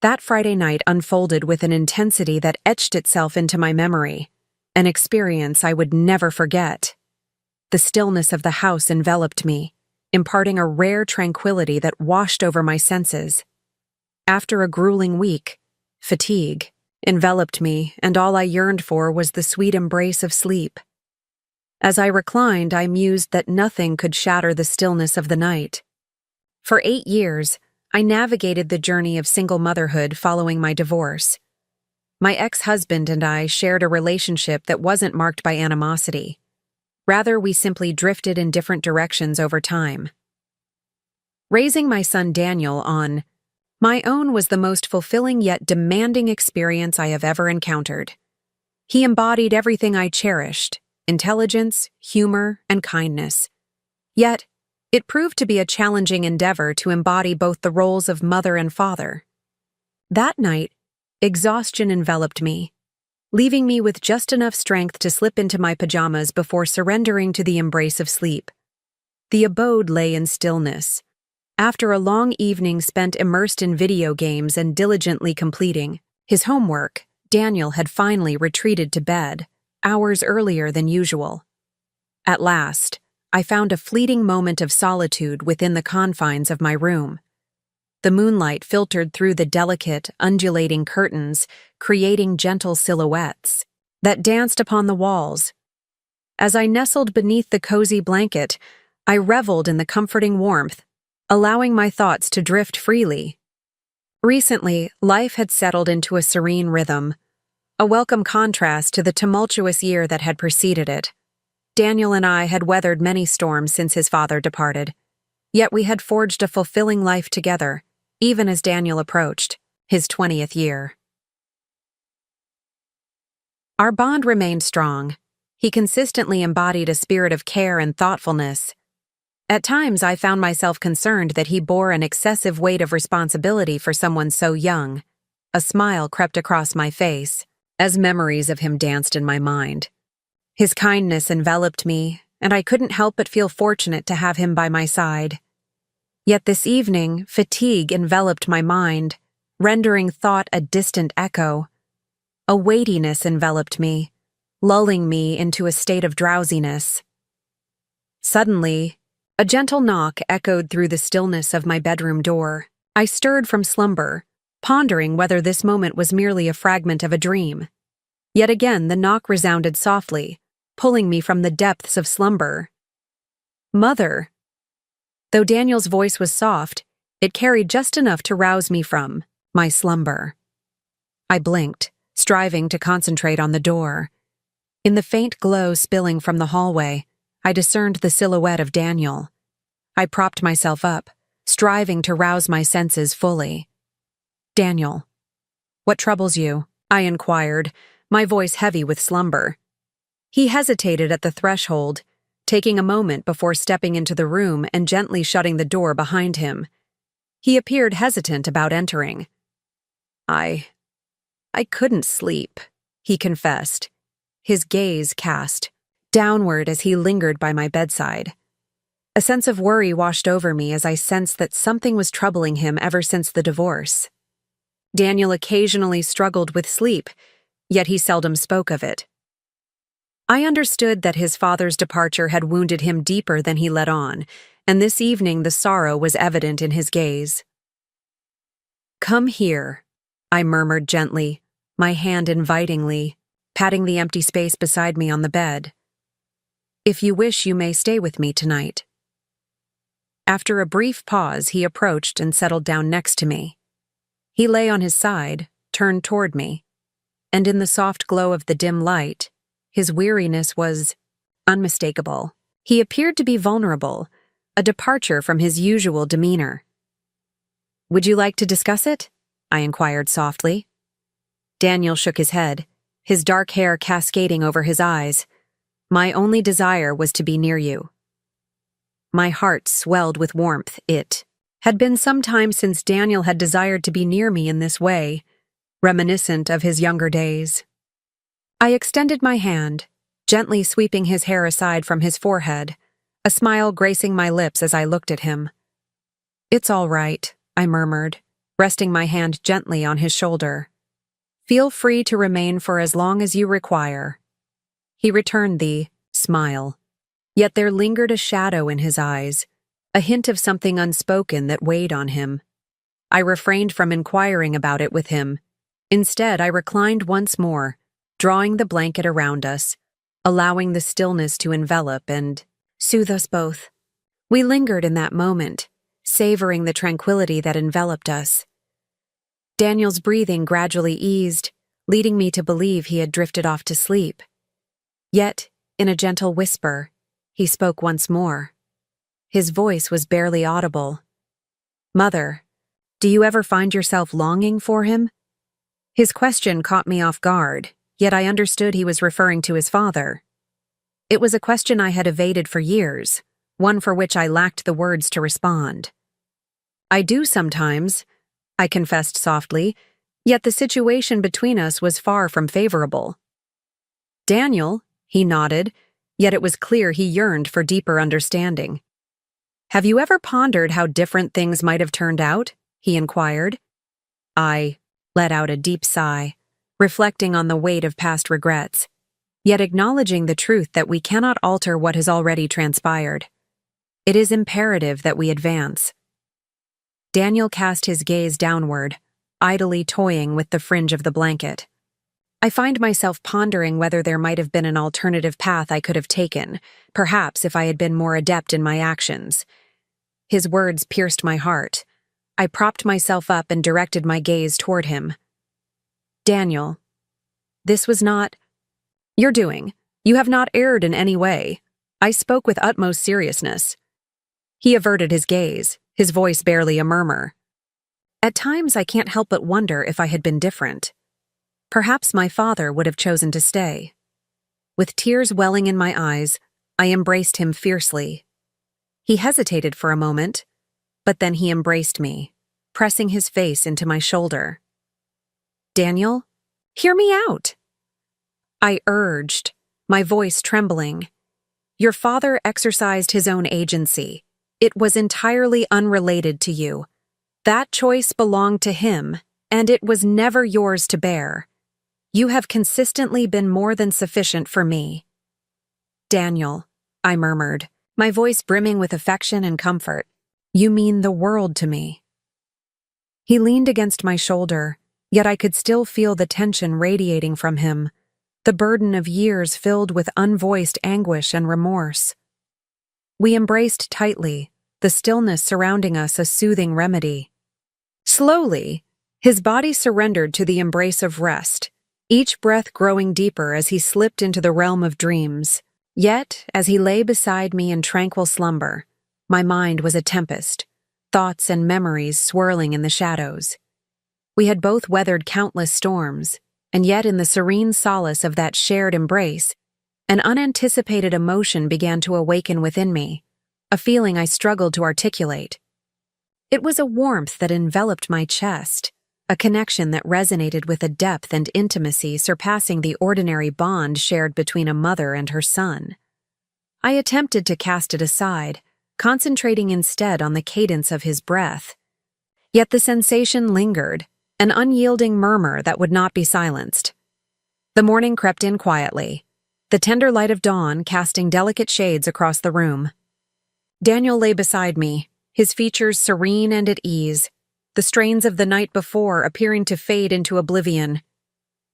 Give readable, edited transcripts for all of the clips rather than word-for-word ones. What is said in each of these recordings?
That Friday night unfolded with an intensity that etched itself into my memory, an experience I would never forget. The stillness of the house enveloped me, imparting a rare tranquility that washed over my senses. After a grueling week, fatigue enveloped me, and all I yearned for was the sweet embrace of sleep. As I reclined, I mused that nothing could shatter the stillness of the night. For 8 years, I navigated the journey of single motherhood following my divorce. My ex-husband and I shared a relationship that wasn't marked by animosity. Rather, we simply drifted in different directions over time. Raising my son Daniel on my own was the most fulfilling yet demanding experience I have ever encountered. He embodied everything I cherished: intelligence, humor, and kindness. Yet, it proved to be a challenging endeavor to embody both the roles of mother and father. That night, exhaustion enveloped me, leaving me with just enough strength to slip into my pajamas before surrendering to the embrace of sleep. The abode lay in stillness. After a long evening spent immersed in video games and diligently completing his homework, Daniel had finally retreated to bed, hours earlier than usual. At last, I found a fleeting moment of solitude within the confines of my room. The moonlight filtered through the delicate, undulating curtains, creating gentle silhouettes that danced upon the walls. As I nestled beneath the cozy blanket, I reveled in the comforting warmth, allowing my thoughts to drift freely. Recently, life had settled into a serene rhythm, a welcome contrast to the tumultuous year that had preceded it. Daniel and I had weathered many storms since his father departed, yet we had forged a fulfilling life together, even as Daniel approached his 20th year. Our bond remained strong. He consistently embodied a spirit of care and thoughtfulness. At times, I found myself concerned that he bore an excessive weight of responsibility for someone so young. A smile crept across my face as memories of him danced in my mind. His kindness enveloped me, and I couldn't help but feel fortunate to have him by my side. Yet this evening, fatigue enveloped my mind, rendering thought a distant echo. A weightiness enveloped me, lulling me into a state of drowsiness. Suddenly, a gentle knock echoed through the stillness of my bedroom door. I stirred from slumber, pondering whether this moment was merely a fragment of a dream. Yet again the knock resounded softly, pulling me from the depths of slumber. "Mother." Though Daniel's voice was soft, it carried just enough to rouse me from my slumber. I blinked, striving to concentrate on the door. In the faint glow spilling from the hallway, I discerned the silhouette of Daniel. I propped myself up, striving to rouse my senses fully. "Daniel, what troubles you?" I inquired, my voice heavy with slumber. He hesitated at the threshold, taking a moment before stepping into the room and gently shutting the door behind him. He appeared hesitant about entering. I couldn't sleep," he confessed, his gaze cast downward as he lingered by my bedside. A sense of worry washed over me as I sensed that something was troubling him ever since the divorce. Daniel occasionally struggled with sleep, yet he seldom spoke of it. I understood that his father's departure had wounded him deeper than he let on, and this evening the sorrow was evident in his gaze. "Come here," I murmured gently, my hand invitingly, patting the empty space beside me on the bed. "If you wish, you may stay with me tonight." After a brief pause, he approached and settled down next to me. He lay on his side, turned toward me, and in the soft glow of the dim light, his weariness was unmistakable. He appeared to be vulnerable, a departure from his usual demeanor. "Would you like to discuss it?" I inquired softly. Daniel shook his head, his dark hair cascading over his eyes. "My only desire was to be near you." My heart swelled with warmth. It had been some time since Daniel had desired to be near me in this way, reminiscent of his younger days. I extended my hand, gently sweeping his hair aside from his forehead, a smile gracing my lips as I looked at him. "It's all right," I murmured, resting my hand gently on his shoulder. "Feel free to remain for as long as you require." He returned the smile. Yet there lingered a shadow in his eyes, a hint of something unspoken that weighed on him. I refrained from inquiring about it with him. Instead, I reclined once more, drawing the blanket around us, allowing the stillness to envelop and soothe us both. We lingered in that moment, savoring the tranquility that enveloped us. Daniel's breathing gradually eased, leading me to believe he had drifted off to sleep. Yet, in a gentle whisper, he spoke once more. His voice was barely audible. "Mother, do you ever find yourself longing for him?" His question caught me off guard, yet I understood he was referring to his father. It was a question I had evaded for years, one for which I lacked the words to respond. "I do sometimes," I confessed softly, yet the situation between us was far from favorable. "Daniel," he nodded, yet it was clear he yearned for deeper understanding. "Have you ever pondered how different things might have turned out?" he inquired. I let out a deep sigh, reflecting on the weight of past regrets, yet acknowledging the truth that we cannot alter what has already transpired. It is imperative that we advance. Daniel cast his gaze downward, idly toying with the fringe of the blanket. I find myself pondering whether there might have been an alternative path I could have taken, perhaps if I had been more adept in my actions. His words pierced my heart. I propped myself up and directed my gaze toward him. "Daniel, this was not your doing. You have not erred in any way." I spoke with utmost seriousness. He averted his gaze, his voice barely a murmur. "At times I can't help but wonder if I had been different. Perhaps my father would have chosen to stay." With tears welling in my eyes, I embraced him fiercely. He hesitated for a moment, but then he embraced me, pressing his face into my shoulder. "Daniel, hear me out," I urged, my voice trembling. "Your father exercised his own agency. It was entirely unrelated to you. That choice belonged to him, and it was never yours to bear. You have consistently been more than sufficient for me." "Daniel," I murmured, my voice brimming with affection and comfort, "you mean the world to me." He leaned against my shoulder, yet I could still feel the tension radiating from him, the burden of years filled with unvoiced anguish and remorse. We embraced tightly, the stillness surrounding us a soothing remedy. Slowly, his body surrendered to the embrace of rest, each breath growing deeper as he slipped into the realm of dreams. Yet, as he lay beside me in tranquil slumber, my mind was a tempest, thoughts and memories swirling in the shadows. We had both weathered countless storms, and yet in the serene solace of that shared embrace, an unanticipated emotion began to awaken within me, a feeling I struggled to articulate. It was a warmth that enveloped my chest, a connection that resonated with a depth and intimacy surpassing the ordinary bond shared between a mother and her son. I attempted to cast it aside, concentrating instead on the cadence of his breath. Yet the sensation lingered, an unyielding murmur that would not be silenced. The morning crept in quietly, the tender light of dawn casting delicate shades across the room. Daniel lay beside me, his features serene and at ease, the strains of the night before appearing to fade into oblivion.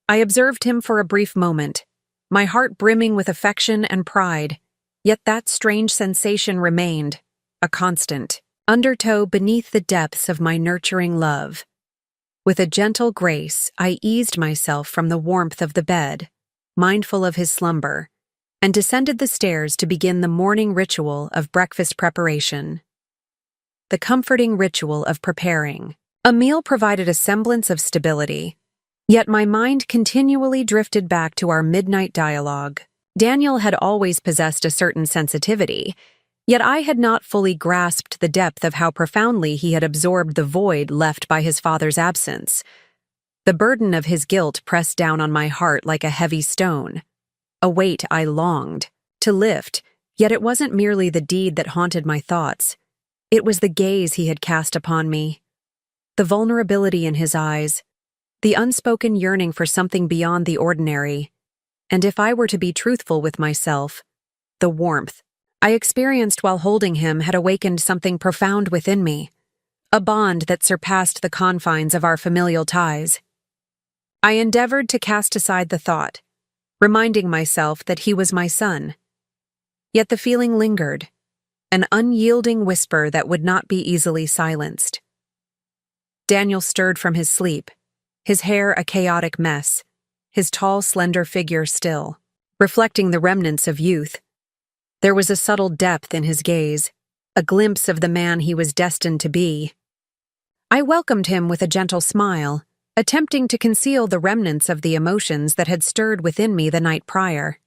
I observed him for a brief moment, my heart brimming with affection and pride, yet that strange sensation remained, a constant undertow beneath the depths of my nurturing love. With a gentle grace, I eased myself from the warmth of the bed, mindful of his slumber, and descended the stairs to begin the morning ritual of breakfast preparation. The comforting ritual of preparing. A meal provided a semblance of stability, yet my mind continually drifted back to our midnight dialogue. Daniel had always possessed a certain sensitivity, yet I had not fully grasped the depth of how profoundly he had absorbed the void left by his father's absence. The burden of his guilt pressed down on my heart like a heavy stone, a weight I longed to lift, yet it wasn't merely the deed that haunted my thoughts. It was the gaze he had cast upon me. the vulnerability in his eyes, the unspoken yearning for something beyond the ordinary, and if I were to be truthful with myself, the warmth I experienced while holding him had awakened something profound within me, a bond that surpassed the confines of our familial ties. I endeavored to cast aside the thought, reminding myself that he was my son. Yet the feeling lingered, an unyielding whisper that would not be easily silenced. Daniel stirred from his sleep, his hair a chaotic mess, his tall, slender figure still, reflecting the remnants of youth. There was a subtle depth in his gaze, a glimpse of the man he was destined to be. I welcomed him with a gentle smile, attempting to conceal the remnants of the emotions that had stirred within me the night prior.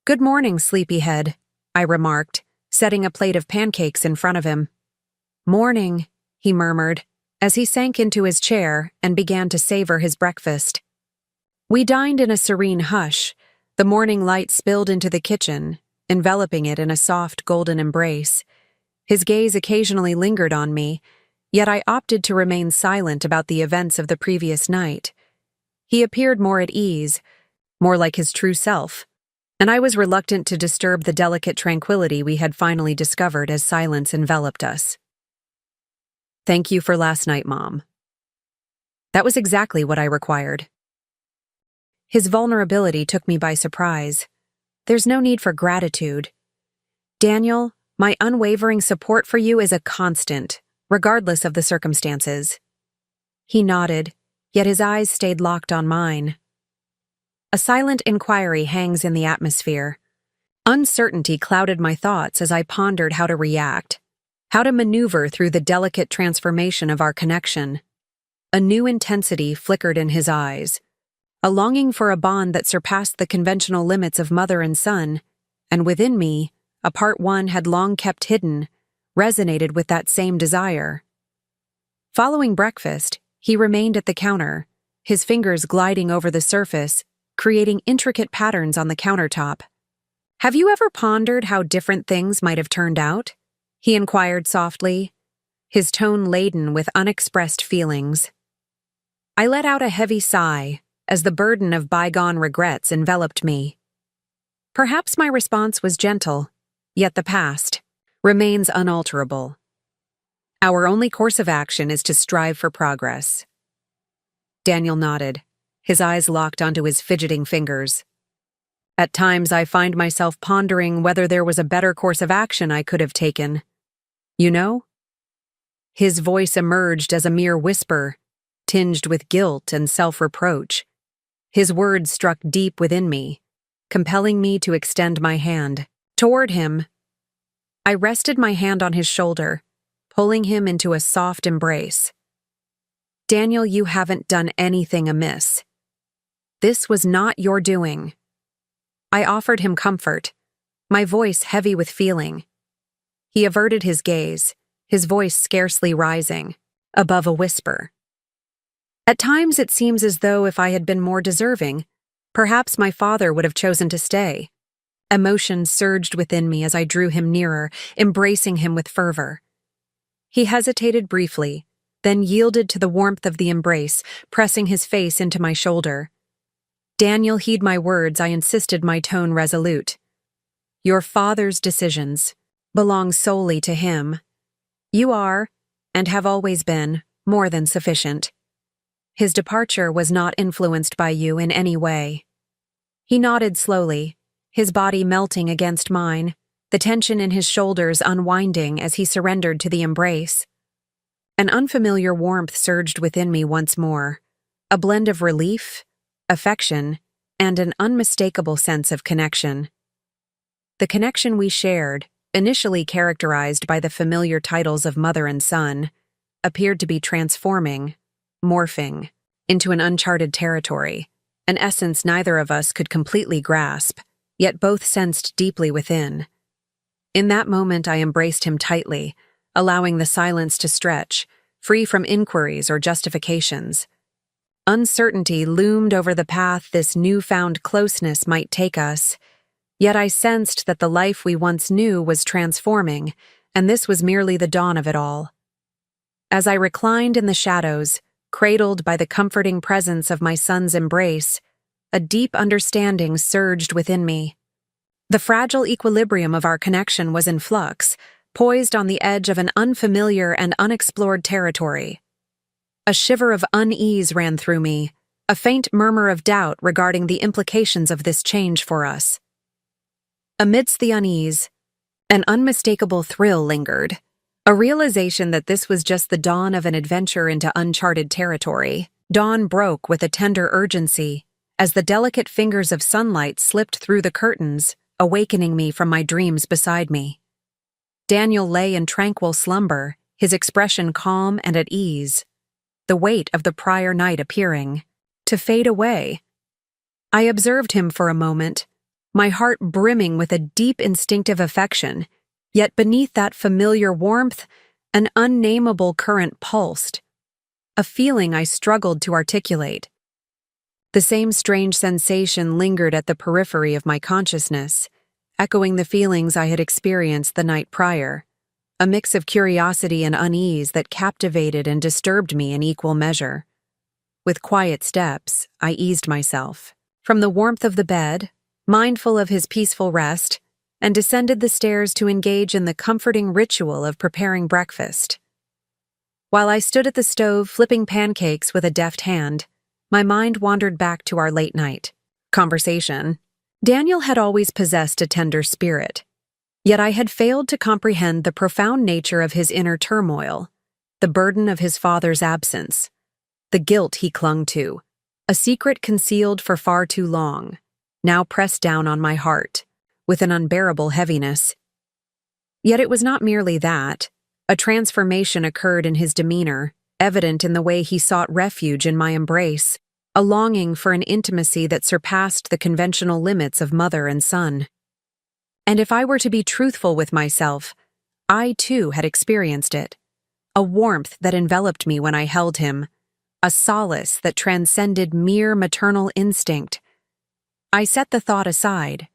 "Good morning, sleepyhead," I remarked, setting a plate of pancakes in front of him. "Morning," he murmured, as he sank into his chair and began to savor his breakfast. We dined in a serene hush, the morning light spilled into the kitchen, enveloping it in a soft golden embrace. His gaze occasionally lingered on me, yet I opted to remain silent about the events of the previous night. He appeared more at ease, more like his true self, and I was reluctant to disturb the delicate tranquility we had finally discovered as silence enveloped us. "Thank you for last night, Mom." That was exactly what I required. His vulnerability took me by surprise. "There's no need for gratitude. Daniel, my unwavering support for you is a constant, regardless of the circumstances." He nodded, yet his eyes stayed locked on mine. A silent inquiry hangs in the atmosphere. Uncertainty clouded my thoughts as I pondered how to react, how to maneuver through the delicate transformation of our connection. A new intensity flickered in his eyes, a longing for a bond that surpassed the conventional limits of mother and son, and within me, a part one had long kept hidden, resonated with that same desire. Following breakfast, he remained at the counter, his fingers gliding over the surface, creating intricate patterns on the countertop. "Have you ever pondered how different things might have turned out?" he inquired softly, his tone laden with unexpressed feelings. I let out a heavy sigh as the burden of bygone regrets enveloped me. Perhaps my response was gentle, yet the past remains unalterable. Our only course of action is to strive for progress. Daniel nodded, his eyes locked onto his fidgeting fingers. At times I find myself pondering whether there was a better course of action I could have taken. You know? His voice emerged as a mere whisper, tinged with guilt and self-reproach. His words struck deep within me, compelling me to extend my hand toward him. I rested my hand on his shoulder, pulling him into a soft embrace. "Daniel, you haven't done anything amiss. This was not your doing." I offered him comfort, my voice heavy with feeling. He averted his gaze, his voice scarcely rising, above a whisper. At times it seems as though if I had been more deserving, perhaps my father would have chosen to stay. Emotion surged within me as I drew him nearer, embracing him with fervor. He hesitated briefly, then yielded to the warmth of the embrace, pressing his face into my shoulder. "Daniel, heed my words," I insisted, my tone resolute. "Your father's decisions belong solely to him. You are, and have always been, more than sufficient. His departure was not influenced by you in any way." He nodded slowly, his body melting against mine, the tension in his shoulders unwinding as he surrendered to the embrace. An unfamiliar warmth surged within me once more, a blend of relief, affection, and an unmistakable sense of connection. The connection we shared, initially characterized by the familiar titles of mother and son, appeared to be transforming, morphing, into an uncharted territory, an essence neither of us could completely grasp, yet both sensed deeply within. In that moment I embraced him tightly, allowing the silence to stretch, free from inquiries or justifications. Uncertainty loomed over the path this newfound closeness might take us, yet I sensed that the life we once knew was transforming, and this was merely the dawn of it all. As I reclined in the shadows, cradled by the comforting presence of my son's embrace, a deep understanding surged within me. The fragile equilibrium of our connection was in flux, poised on the edge of an unfamiliar and unexplored territory. A shiver of unease ran through me, a faint murmur of doubt regarding the implications of this change for us. Amidst the unease, an unmistakable thrill lingered, a realization that this was just the dawn of an adventure into uncharted territory. Dawn broke with a tender urgency as the delicate fingers of sunlight slipped through the curtains, awakening me from my dreams beside me. Daniel lay in tranquil slumber, his expression calm and at ease, the weight of the prior night appearing to fade away. I observed him for a moment, my heart brimming with a deep instinctive affection, yet beneath that familiar warmth, an unnameable current pulsed, a feeling I struggled to articulate. The same strange sensation lingered at the periphery of my consciousness, echoing the feelings I had experienced the night prior, a mix of curiosity and unease that captivated and disturbed me in equal measure. With quiet steps, I eased myself from the warmth of the bed, mindful of his peaceful rest, and descended the stairs to engage in the comforting ritual of preparing breakfast. While I stood at the stove flipping pancakes with a deft hand, my mind wandered back to our late night conversation. Daniel had always possessed a tender spirit, yet I had failed to comprehend the profound nature of his inner turmoil, the burden of his father's absence, the guilt he clung to, a secret concealed for far too long, now pressed down on my heart with an unbearable heaviness. Yet it was not merely that. A transformation occurred in his demeanor, evident in the way he sought refuge in my embrace, a longing for an intimacy that surpassed the conventional limits of mother and son. And if I were to be truthful with myself, I too had experienced it, a warmth that enveloped me when I held him, a solace that transcended mere maternal instinct. I set the thought aside,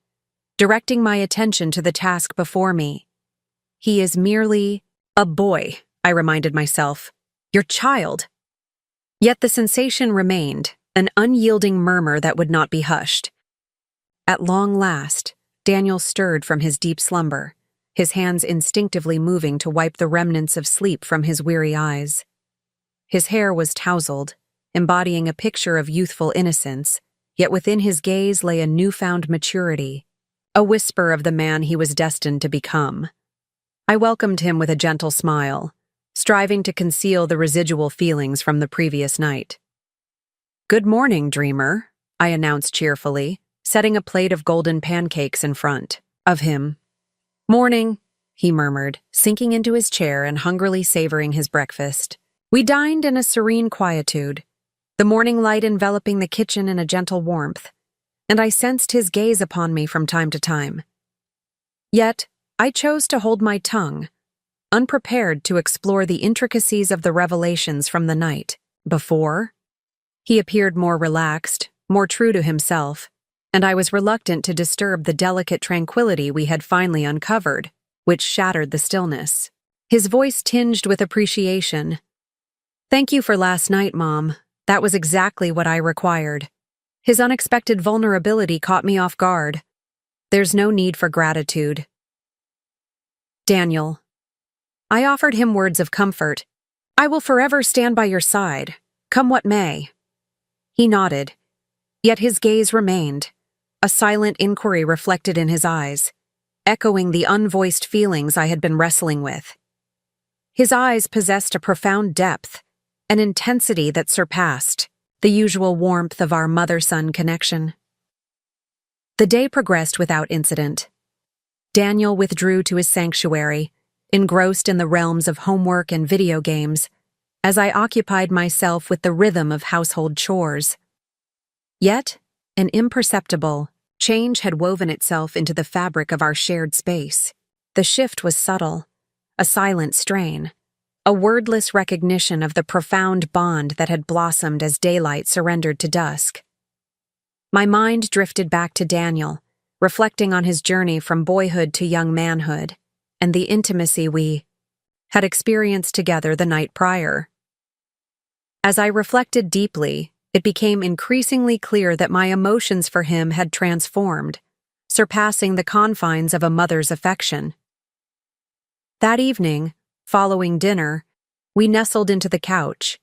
directing my attention to the task before me. He is merely a boy, I reminded myself, your child. Yet the sensation remained, an unyielding murmur that would not be hushed. At long last, Daniel stirred from his deep slumber, his hands instinctively moving to wipe the remnants of sleep from his weary eyes. His hair was tousled, embodying a picture of youthful innocence, yet within his gaze lay a newfound maturity, a whisper of the man he was destined to become. I welcomed him with a gentle smile, striving to conceal the residual feelings from the previous night. "Good morning, dreamer," I announced cheerfully, setting a plate of golden pancakes in front of him. "Morning," he murmured, sinking into his chair and hungrily savoring his breakfast. We dined in a serene quietude, the morning light enveloping the kitchen in a gentle warmth, and I sensed his gaze upon me from time to time. Yet, I chose to hold my tongue, unprepared to explore the intricacies of the revelations from the night before. He appeared more relaxed, more true to himself, and I was reluctant to disturb the delicate tranquility we had finally uncovered, which shattered the stillness. His voice tinged with appreciation. "Thank you for last night, Mom. That was exactly what I required." His unexpected vulnerability caught me off guard. "There's no need for gratitude." "Daniel." I offered him words of comfort. "I will forever stand by your side, come what may." He nodded, yet his gaze remained, a silent inquiry reflected in his eyes, echoing the unvoiced feelings I had been wrestling with. His eyes possessed a profound depth, an intensity that surpassed the usual warmth of our mother-son connection. The day progressed without incident. Daniel withdrew to his sanctuary, engrossed in the realms of homework and video games, as I occupied myself with the rhythm of household chores. Yet, an imperceptible change had woven itself into the fabric of our shared space. The shift was subtle, a silent strain, a wordless recognition of the profound bond that had blossomed as daylight surrendered to dusk. My mind drifted back to Daniel, reflecting on his journey from boyhood to young manhood, and the intimacy we had experienced together the night prior. As I reflected deeply, it became increasingly clear that my emotions for him had transformed, surpassing the confines of a mother's affection. That evening, following dinner, we nestled into the couch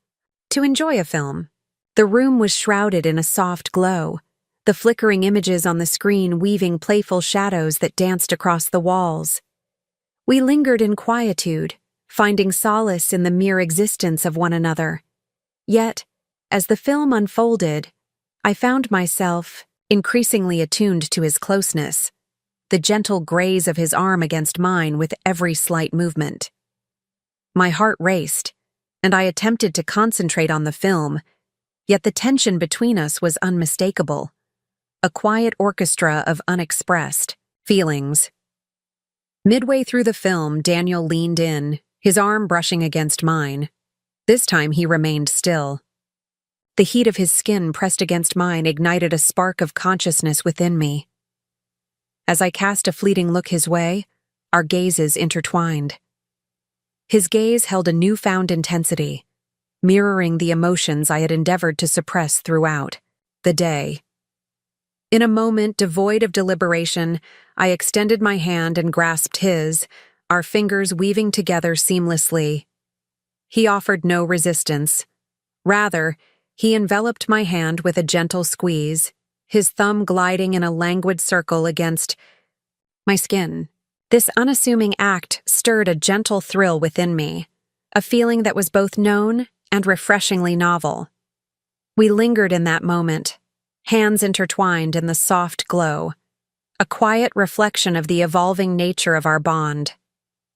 to enjoy a film. The room was shrouded in a soft glow, the flickering images on the screen weaving playful shadows that danced across the walls. We lingered in quietude, finding solace in the mere existence of one another. Yet, as the film unfolded, I found myself increasingly attuned to his closeness, the gentle graze of his arm against mine with every slight movement. My heart raced, and I attempted to concentrate on the film, yet the tension between us was unmistakable, a quiet orchestra of unexpressed feelings. Midway through the film, Daniel leaned in, his arm brushing against mine. This time he remained still. The heat of his skin pressed against mine ignited a spark of consciousness within me. As I cast a fleeting look his way, our gazes intertwined. His gaze held a newfound intensity, mirroring the emotions I had endeavored to suppress throughout the day. In a moment devoid of deliberation, I extended my hand and grasped his, our fingers weaving together seamlessly. He offered no resistance. Rather, he enveloped my hand with a gentle squeeze, his thumb gliding in a languid circle against my skin. This unassuming act stirred a gentle thrill within me, a feeling that was both known and refreshingly novel. We lingered in that moment, hands intertwined in the soft glow, a quiet reflection of the evolving nature of our bond.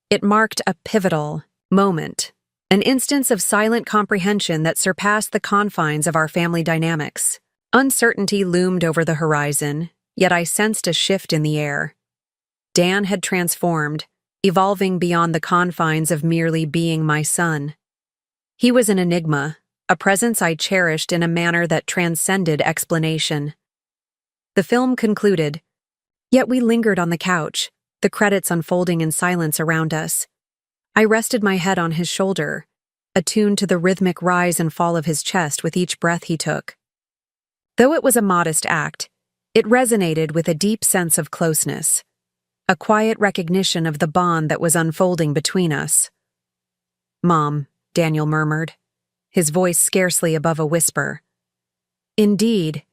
It marked a pivotal moment, an instance of silent comprehension that surpassed the confines of our family dynamics. Uncertainty loomed over the horizon, yet I sensed a shift in the air. Dan had transformed, evolving beyond the confines of merely being my son. He was an enigma, a presence I cherished in a manner that transcended explanation. The film concluded, yet we lingered on the couch, the credits unfolding in silence around us. I rested my head on his shoulder, attuned to the rhythmic rise and fall of his chest with each breath he took. Though it was a modest act, it resonated with a deep sense of closeness, a quiet recognition of the bond that was unfolding between us. "Mom," Daniel murmured, his voice scarcely above a whisper. "Indeed,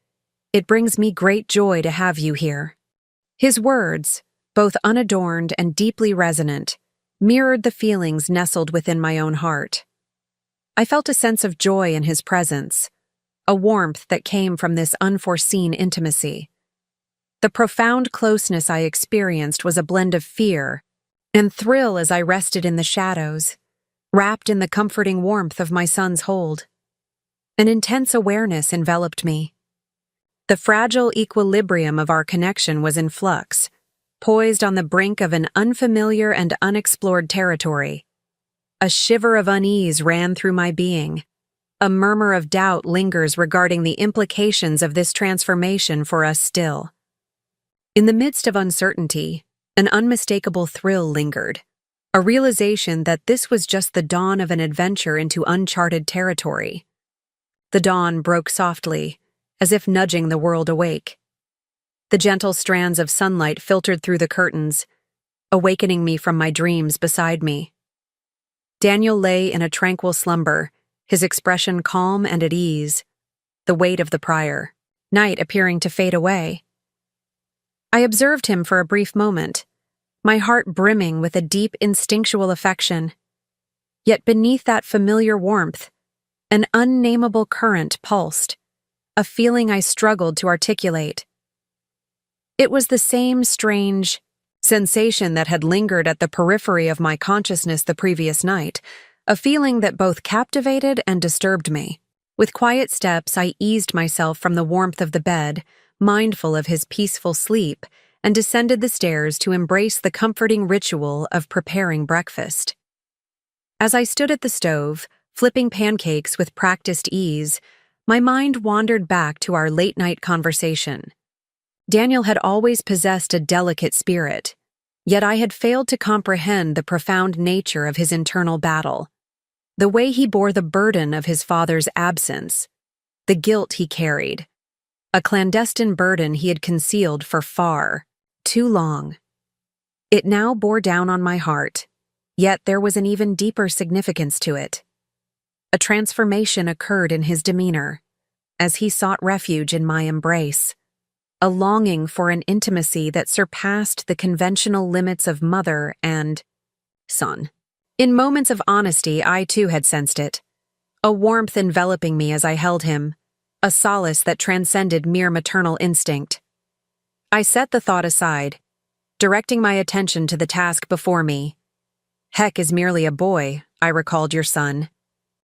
it brings me great joy to have you here." His words, both unadorned and deeply resonant, mirrored the feelings nestled within my own heart. I felt a sense of joy in his presence, a warmth that came from this unforeseen intimacy. The profound closeness I experienced was a blend of fear and thrill as I rested in the shadows, wrapped in the comforting warmth of my son's hold. An intense awareness enveloped me. The fragile equilibrium of our connection was in flux, poised on the brink of an unfamiliar and unexplored territory. A shiver of unease ran through my being. A murmur of doubt lingers regarding the implications of this transformation for us still. In the midst of uncertainty, an unmistakable thrill lingered, a realization that this was just the dawn of an adventure into uncharted territory. The dawn broke softly, as if nudging the world awake. The gentle strands of sunlight filtered through the curtains, awakening me from my dreams beside me. Daniel lay in a tranquil slumber, his expression calm and at ease, the weight of the prior night appearing to fade away. I observed him for a brief moment, my heart brimming with a deep instinctual affection. Yet beneath that familiar warmth, an unnameable current pulsed, a feeling I struggled to articulate. It was the same strange sensation that had lingered at the periphery of my consciousness the previous night, a feeling that both captivated and disturbed me. With quiet steps, I eased myself from the warmth of the bed, mindful of his peaceful sleep, and descended the stairs to embrace the comforting ritual of preparing breakfast. As I stood at the stove, flipping pancakes with practiced ease, my mind wandered back to our late-night conversation. Daniel had always possessed a delicate spirit, Yet I had failed to comprehend the profound nature of his internal battle, the way he bore the burden of his father's absence, the guilt he carried, a clandestine burden he had concealed for far too long. It now bore down on my heart, yet there was an even deeper significance to it. A transformation occurred in his demeanor as he sought refuge in my embrace, a longing for an intimacy that surpassed the conventional limits of mother and son. In moments of honesty, I too had sensed it, a warmth enveloping me as I held him, a solace that transcended mere maternal instinct. I set the thought aside, directing my attention to the task before me. Heck is merely a boy, I recalled your son.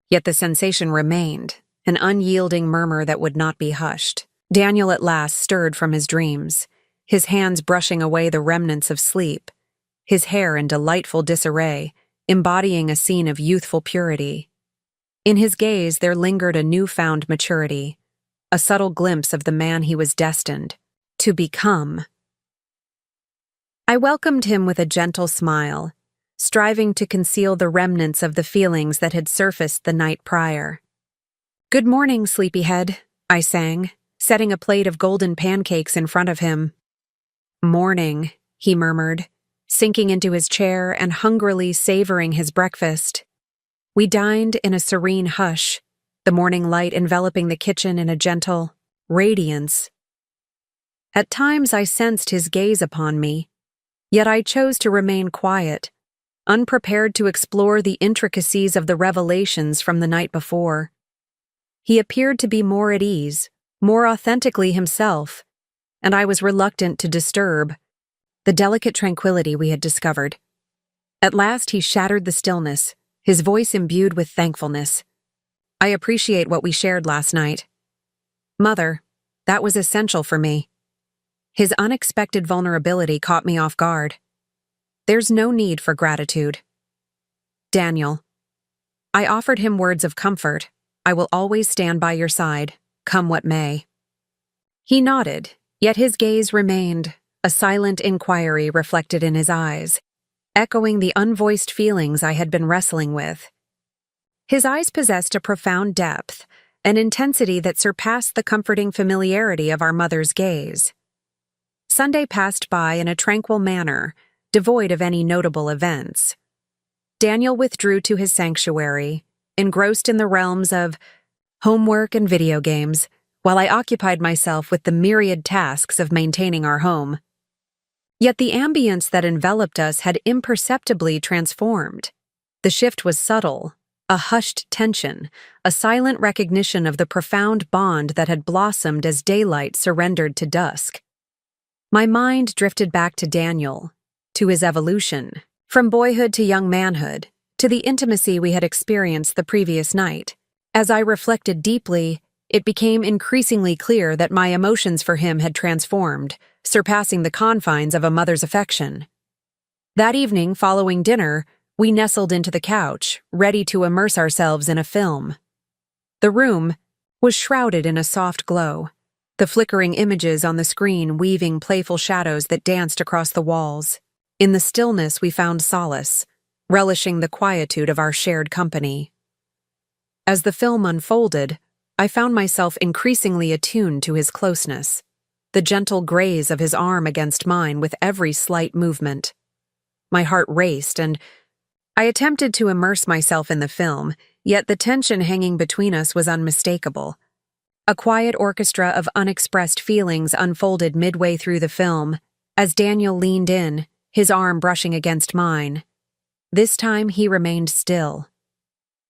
Yet the sensation remained, an unyielding murmur that would not be hushed. Daniel at last stirred from his dreams, his hands brushing away the remnants of sleep, his hair in delightful disarray, embodying a scene of youthful purity. In his gaze there lingered a newfound maturity, a subtle glimpse of the man he was destined to become. I welcomed him with a gentle smile, striving to conceal the remnants of the feelings that had surfaced the night prior. "Good morning, sleepyhead," I sang, setting a plate of golden pancakes in front of him. "Morning," he murmured, sinking into his chair and hungrily savoring his breakfast. We dined in a serene hush, the morning light enveloping the kitchen in a gentle radiance. At times I sensed his gaze upon me, yet I chose to remain quiet, unprepared to explore the intricacies of the revelations from the night before. He appeared to be more at ease, more authentically himself, and I was reluctant to disturb the delicate tranquility we had discovered. At last he shattered the stillness, his voice imbued with thankfulness. "I appreciate what we shared last night. Mother, that was essential for me." His unexpected vulnerability caught me off guard. "There's no need for gratitude." "Daniel." I offered him words of comfort. "I will always stand by your side, come what may." He nodded, yet his gaze remained, a silent inquiry reflected in his eyes, echoing the unvoiced feelings I had been wrestling with. His eyes possessed a profound depth, an intensity that surpassed the comforting familiarity of our mother's gaze. Sunday passed by in a tranquil manner, devoid of any notable events. Daniel withdrew to his sanctuary, engrossed in the realms of homework and video games, while I occupied myself with the myriad tasks of maintaining our home. Yet the ambience that enveloped us had imperceptibly transformed. The shift was subtle, a hushed tension, a silent recognition of the profound bond that had blossomed as daylight surrendered to dusk. My mind drifted back to Daniel, to his evolution, from boyhood to young manhood, to the intimacy we had experienced the previous night. As I reflected deeply, it became increasingly clear that my emotions for him had transformed, surpassing the confines of a mother's affection. That evening, following dinner, we nestled into the couch, ready to immerse ourselves in a film. The room was shrouded in a soft glow, the flickering images on the screen weaving playful shadows that danced across the walls. In the stillness we found solace, relishing the quietude of our shared company. As the film unfolded, I found myself increasingly attuned to his closeness, the gentle graze of his arm against mine with every slight movement. My heart raced, and I attempted to immerse myself in the film, yet the tension hanging between us was unmistakable. A quiet orchestra of unexpressed feelings unfolded midway through the film, as Daniel leaned in, his arm brushing against mine. This time he remained still.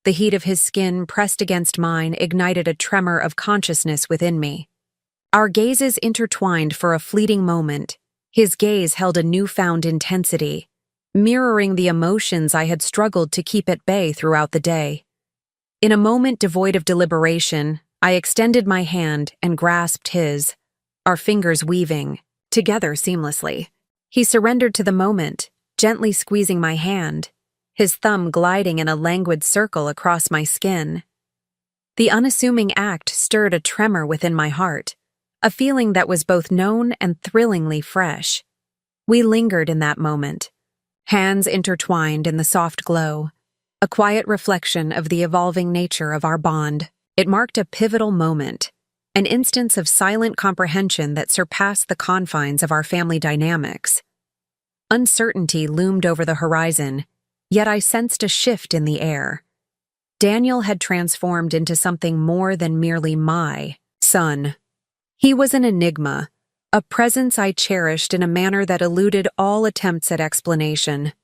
The heat of his skin pressed against mine ignited a tremor of consciousness within me. Our gazes intertwined for a fleeting moment. His gaze held a newfound intensity, mirroring the emotions I had struggled to keep at bay throughout the day. In a moment devoid of deliberation, I extended my hand and grasped his, our fingers weaving, together seamlessly. He surrendered to the moment, gently squeezing my hand, his thumb gliding in a languid circle across my skin. The unassuming act stirred a tremor within my heart, a feeling that was both known and thrillingly fresh. We lingered in that moment, hands intertwined in the soft glow, a quiet reflection of the evolving nature of our bond. It marked a pivotal moment, an instance of silent comprehension that surpassed the confines of our family dynamics. Uncertainty loomed over the horizon, yet I sensed a shift in the air. Daniel had transformed into something more than merely my son. He was an enigma, a presence I cherished in a manner that eluded all attempts at explanation.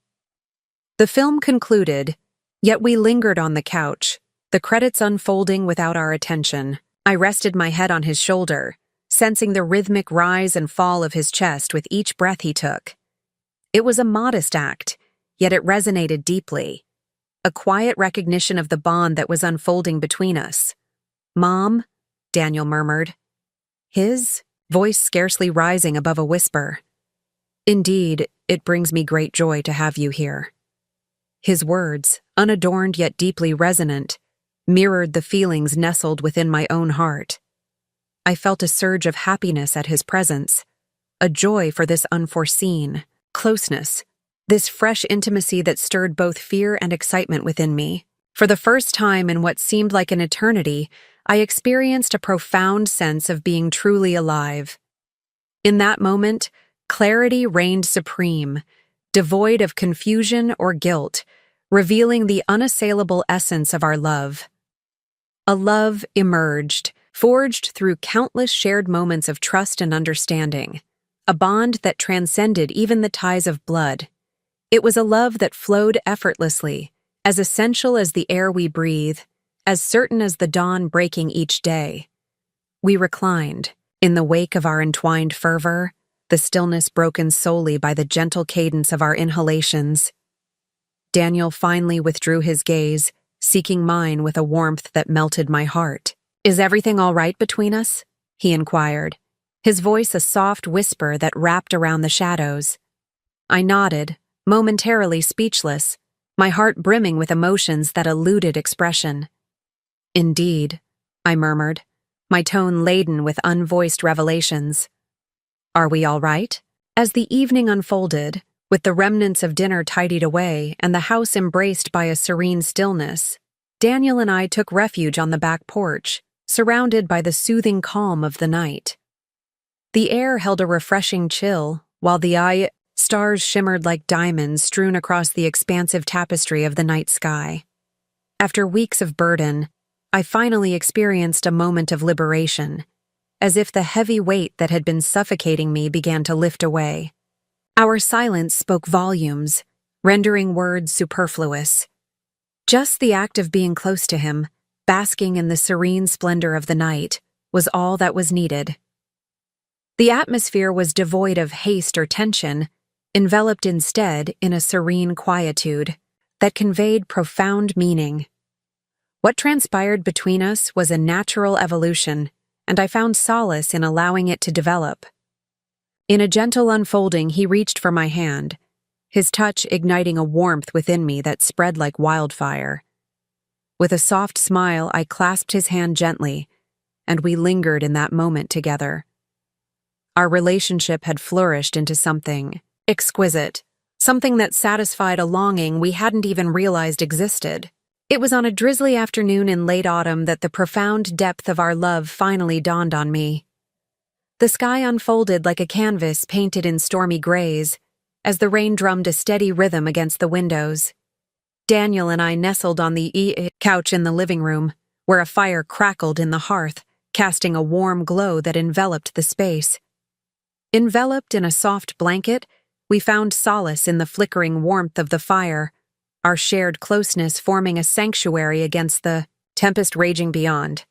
The film concluded, yet we lingered on the couch, the credits unfolding without our attention. I rested my head on his shoulder, sensing the rhythmic rise and fall of his chest with each breath he took. It was a modest act, yet it resonated deeply, a quiet recognition of the bond that was unfolding between us. "Mom," Daniel murmured, his voice scarcely rising above a whisper. "Indeed, it brings me great joy to have you here." His words, unadorned yet deeply resonant, mirrored the feelings nestled within my own heart. I felt a surge of happiness at his presence, a joy for this unforeseen closeness, this fresh intimacy that stirred both fear and excitement within me. For the first time in what seemed like an eternity, I experienced a profound sense of being truly alive. In that moment, clarity reigned supreme, devoid of confusion or guilt, revealing the unassailable essence of our love. A love emerged, forged through countless shared moments of trust and understanding, a bond that transcended even the ties of blood. It was a love that flowed effortlessly, as essential as the air we breathe, as certain as the dawn breaking each day. We reclined, in the wake of our entwined fervor, the stillness broken solely by the gentle cadence of our inhalations. Daniel finally withdrew his gaze, seeking mine with a warmth that melted my heart. "Is everything all right between us?" he inquired, his voice a soft whisper that wrapped around the shadows. I nodded, momentarily speechless, my heart brimming with emotions that eluded expression. "Indeed," I murmured, my tone laden with unvoiced revelations. "Are we all right?" As the evening unfolded, with the remnants of dinner tidied away and the house embraced by a serene stillness, Daniel and I took refuge on the back porch, surrounded by the soothing calm of the night. The air held a refreshing chill, while the stars shimmered like diamonds strewn across the expansive tapestry of the night sky. After weeks of burden, I finally experienced a moment of liberation, as if the heavy weight that had been suffocating me began to lift away. Our silence spoke volumes, rendering words superfluous. Just the act of being close to him, basking in the serene splendor of the night, was all that was needed. The atmosphere was devoid of haste or tension, enveloped instead in a serene quietude that conveyed profound meaning. What transpired between us was a natural evolution, and I found solace in allowing it to develop. In a gentle unfolding, he reached for my hand, his touch igniting a warmth within me that spread like wildfire. With a soft smile, I clasped his hand gently, and we lingered in that moment together. Our relationship had flourished into something exquisite, something that satisfied a longing we hadn't even realized existed. It was on a drizzly afternoon in late autumn that the profound depth of our love finally dawned on me. The sky unfolded like a canvas painted in stormy grays, as the rain drummed a steady rhythm against the windows. Daniel and I nestled on the couch in the living room, where a fire crackled in the hearth, casting a warm glow that enveloped the space. Enveloped in a soft blanket, we found solace in the flickering warmth of the fire, our shared closeness forming a sanctuary against the tempest raging beyond.